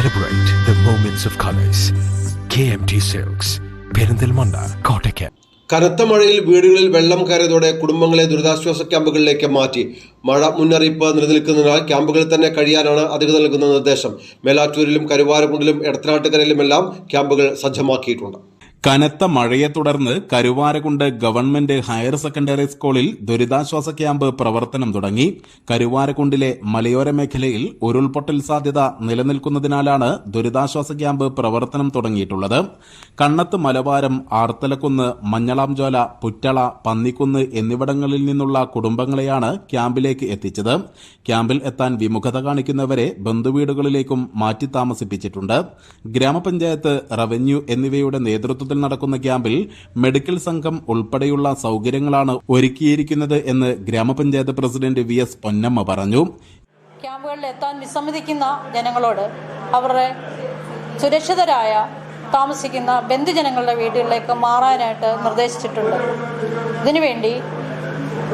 Celebrate the moments of colors. KMT Silks, Perindalmanda, Kottayam. കനത്ത മഴയിൽ വീടുകളിൽ വെള്ളം കയറിയതോടെ കുടുംബങ്ങളെ ദുരിതാശ്വാസ ക്യാമ്പുകളിലേക്ക് മാറ്റി. മഴ മുന്നറിയിപ്പ് നിലനിൽക്കുന്നതിനാൽ ക്യാമ്പുകളിൽ തന്നെ കഴിയാനാണ് അധികൃതർ നൽകുന്ന നിർദ്ദേശം. മേലാറ്റൂരിലും കരുവാരക്കുണ്ടിലും എടത്തനാട്ടുകരയിലുമെല്ലാം ക്യാമ്പുകൾ സജ്ജമാക്കിയിട്ടുണ്ട്. കനത്ത മഴയെ തുടർന്ന് കരുവാരക്കുണ്ട് ഗവൺമെന്റ് ഹയർ സെക്കൻഡറി സ്കൂളിൽ ദുരിതാശ്വാസ ക്യാമ്പ് പ്രവർത്തനം തുടങ്ങി. കരുവാരക്കുണ്ടിലെ മലയോര മേഖലയിൽ ഉരുൾപൊട്ടൽ സാധ്യത നിലനിൽക്കുന്നതിനാലാണ് ദുരിതാശ്വാസ ക്യാമ്പ് പ്രവർത്തനം തുടങ്ങിയിട്ടുള്ളത്. കണ്ണത്ത് മലവാരം, ആർത്തലക്കുന്ന്, മഞ്ഞളാംചോല, പുറ്റള, പന്നിക്കുന്ന് എന്നിവിടങ്ങളിൽ നിന്നുള്ള കുടുംബങ്ങളെയാണ് ക്യാമ്പിലേക്ക് എത്തിച്ചത്. ക്യാമ്പിൽ എത്താൻ വിമുഖത കാണിക്കുന്നവരെ ബന്ധുവീടുകളിലേക്കും മാറ്റി താമസിപ്പിച്ചിട്ടുണ്ട്. ഗ്രാമപഞ്ചായത്ത്, റവന്യൂ എന്നിവയുടെ നേതൃത്വത്തിൽ നടക്കുന്ന ക്യാമ്പിൽ മെഡിക്കൽ സംഘം ഉൾപ്പെടെയുള്ള സൗകര്യങ്ങളാണ് ഒരുക്കിയിരിക്കുന്നത് എന്ന് ഗ്രാമപഞ്ചായത്ത് പ്രസിഡന്റ് VS പൊന്നമ്മ പറഞ്ഞു. ക്യാമ്പുകളിൽ എത്താൻ വിസമ്മതിക്കുന്ന ജനങ്ങളോട് അവരുടെ സുരക്ഷിതരായ താമസിക്കുന്ന ബന്ധുജനങ്ങളുടെ വീടുകളിലേക്ക് മാറാനായിട്ട് നിർദ്ദേശിച്ചിട്ടുണ്ട്. ഇതിനുവേണ്ടി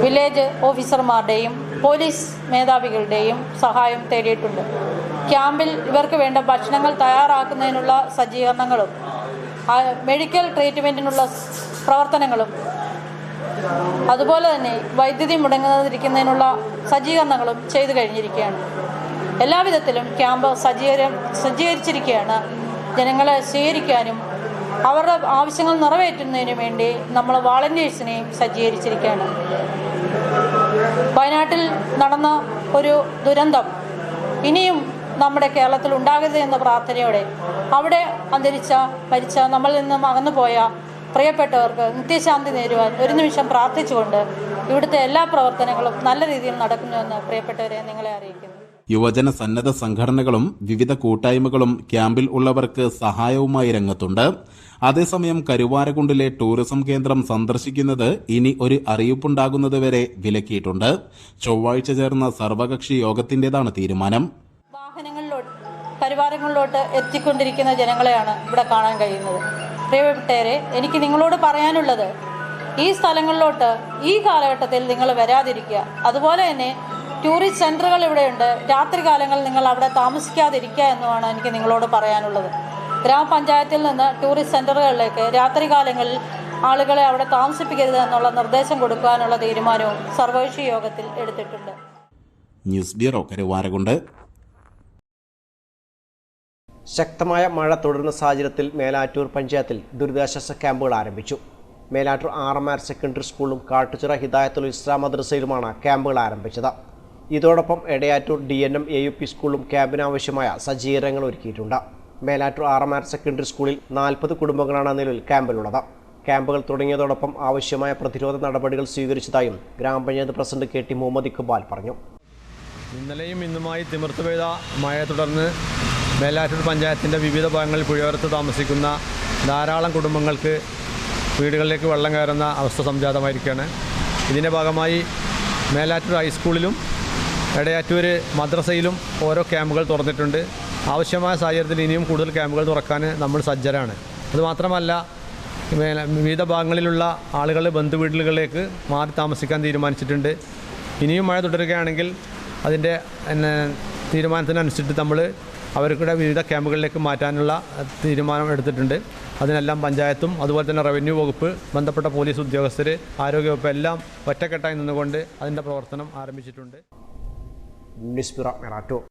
വില്ലേജ് ഓഫീസർമാരുടെയും പോലീസ് മേധാവികളുടെയും സഹായം തേടിയിട്ടുണ്ട്. ക്യാമ്പിൽ ഇവർക്ക് വേണ്ട ഭക്ഷണങ്ങൾ തയ്യാറാക്കുന്നതിനുള്ള സജ്ജീകരണങ്ങളും മെഡിക്കൽ ട്രീറ്റ്മെൻറ്റിനുള്ള പ്രവർത്തനങ്ങളും അതുപോലെ തന്നെ വൈദ്യുതി മുടങ്ങാതിരിക്കുന്നതിനുള്ള സജ്ജീകരണങ്ങളും ചെയ്തു കഴിഞ്ഞിരിക്കുകയാണ്. എല്ലാവിധത്തിലും ക്യാമ്പ് സജ്ജീകരിച്ചിരിക്കുകയാണ്. ജനങ്ങളെ സ്വീകരിക്കാനും അവരുടെ ആവശ്യങ്ങൾ നിറവേറ്റുന്നതിനും വേണ്ടി നമ്മൾ വാളണ്ടിയേഴ്സിനെയും സജ്ജീകരിച്ചിരിക്കുകയാണ്. വയനാട്ടിൽ നടന്ന ഒരു ദുരന്തം ഇനിയും നമ്മുടെ കേരളത്തിൽ ഉണ്ടാകരുത് എന്ന പ്രാർത്ഥനയോടെ അവിടെ മരിച്ച നമ്മളിൽ നിന്നും അകന്നുപോയ പ്രിയപ്പെട്ടവർക്ക് നിത്യശാന്തി നേരുവാൻ ഒരു നിമിഷം പ്രാർത്ഥിച്ചുകൊണ്ട് ഇവിടുത്തെ എല്ലാ പ്രവർത്തനങ്ങളും നല്ല രീതിയിൽ നടക്കുന്നുവെന്ന് പ്രിയപ്പെട്ടവരെ നിങ്ങളെ അറിയിക്കുന്നു. യുവജന സന്നദ്ധ സംഘടനകളും വിവിധ കൂട്ടായ്മകളും ക്യാമ്പിൽ ഉള്ളവർക്ക് സഹായവുമായി രംഗത്തുണ്ട്. അതേസമയം കരുവാരക്കുണ്ടിലെ ടൂറിസം കേന്ദ്രം സന്ദർശിക്കുന്നത് ഇനി ഒരു അറിയിപ്പുണ്ടാകുന്നതുവരെ വിലക്കിയിട്ടുണ്ട്. ചൊവ്വാഴ്ച ചേർന്ന സർവകക്ഷി യോഗത്തിന്റേതാണ് തീരുമാനം. പരിവാരങ്ങളിലോട്ട് എത്തിക്കൊണ്ടിരിക്കുന്ന ജനങ്ങളെയാണ് ഇവിടെ കാണാൻ കഴിയുന്നത്. പ്രിയപ്പെട്ടവരെ, എനിക്ക് നിങ്ങളോട് പറയാനുള്ളത്, ഈ സ്ഥലങ്ങളിലോട്ട് ഈ കാലഘട്ടത്തിൽ നിങ്ങൾ വരാതിരിക്കുക. അതുപോലെ തന്നെ ടൂറിസ്റ്റ് സെന്ററുകൾ ഇവിടെയുണ്ട്. രാത്രികാലങ്ങളിൽ നിങ്ങൾ അവിടെ താമസിക്കാതിരിക്കുക എന്നുമാണ് എനിക്ക് നിങ്ങളോട് പറയാനുള്ളത്. ഗ്രാമപഞ്ചായത്തിൽ നിന്ന് ടൂറിസ്റ്റ് സെന്ററുകളിലേക്ക് രാത്രികാലങ്ങളിൽ ആളുകളെ അവിടെ താമസിപ്പിക്കരുത് എന്നുള്ള നിർദ്ദേശം കൊടുക്കാനുള്ള തീരുമാനവും സർവകക്ഷി യോഗത്തിൽ എടുത്തിട്ടുണ്ട്. News bureau, Karuvarakundu. ശക്തമായ മഴ തുടരുന്ന സാഹചര്യത്തിൽ മേലാറ്റൂർ പഞ്ചായത്തിൽ ദുരിതാശ്വാസ ക്യാമ്പുകൾ ആരംഭിച്ചു. മേലാറ്റൂർ RMR സെക്കൻഡറി സ്കൂളും കാട്ടുചിറ ഹിദായത്തുൽ ഇസ്ലാം മദ്രസയിലുമാണ് ക്യാമ്പുകൾ ആരംഭിച്ചത്. ഇതോടൊപ്പം എടയാറ്റൂർ DNM AUP സ്കൂളും ക്യാമ്പിനാവശ്യമായ സജ്ജീകരണങ്ങൾ ഒരുക്കിയിട്ടുണ്ട്. മേലാറ്റൂർ RMR സെക്കൻഡറി സ്കൂളിൽ 40 കുടുംബങ്ങളാണ് നിലവിൽ ക്യാമ്പിലുള്ളത്. ക്യാമ്പുകൾ തുടങ്ങിയതോടൊപ്പം ആവശ്യമായ പ്രതിരോധ നടപടികൾ സ്വീകരിച്ചതായും ഗ്രാമപഞ്ചായത്ത് പ്രസിഡന്റ് KT മുഹമ്മദ് ഇക്ബാൽ പറഞ്ഞു. ഇന്നലെയും ഇന്നുമായി തിമിർത്ത് പെയ്ത മഴയെ തുടർന്ന് മേലാറ്റൂർ പഞ്ചായത്തിൻ്റെ വിവിധ ഭാഗങ്ങളിൽ പുഴയോരത്ത് താമസിക്കുന്ന ധാരാളം കുടുംബങ്ങൾക്ക് വീടുകളിലേക്ക് വെള്ളം കയറുന്ന അവസ്ഥ സംജാതമായിരിക്കുകയാണ്. ഇതിൻ്റെ ഭാഗമായി മേലാറ്റൂർ ഹൈസ്കൂളിലും എടയാറ്റൂർ മദ്രസയിലും ഓരോ ക്യാമ്പുകൾ തുറന്നിട്ടുണ്ട്. ആവശ്യമായ സാഹചര്യത്തിൽ ഇനിയും കൂടുതൽ ക്യാമ്പുകൾ തുറക്കാൻ നമ്മൾ സജ്ജരാണ്. അതുമാത്രമല്ല, വിവിധ ഭാഗങ്ങളിലുള്ള ആളുകൾ ബന്ധുവീടുകളിലേക്ക് മാറി താമസിക്കാൻ തീരുമാനിച്ചിട്ടുണ്ട്. ഇനിയും മഴ തുടരുകയാണെങ്കിൽ അതിൻ്റെ തീരുമാനത്തിനനുസരിച്ച് നമ്മൾ അവർക്കുടെ വിവിധ ക്യാമ്പുകളിലേക്ക് മാറ്റാനുള്ള തീരുമാനം എടുത്തിട്ടുണ്ട്. അതിനെല്ലാം പഞ്ചായത്തും അതുപോലെ തന്നെ റവന്യൂ വകുപ്പ്, ബന്ധപ്പെട്ട പോലീസ് ഉദ്യോഗസ്ഥർ, ആരോഗ്യവകുപ്പ് എല്ലാം ഒറ്റക്കെട്ടായി നിന്നുകൊണ്ട് അതിൻ്റെ പ്രവർത്തനം ആരംഭിച്ചിട്ടുണ്ട്.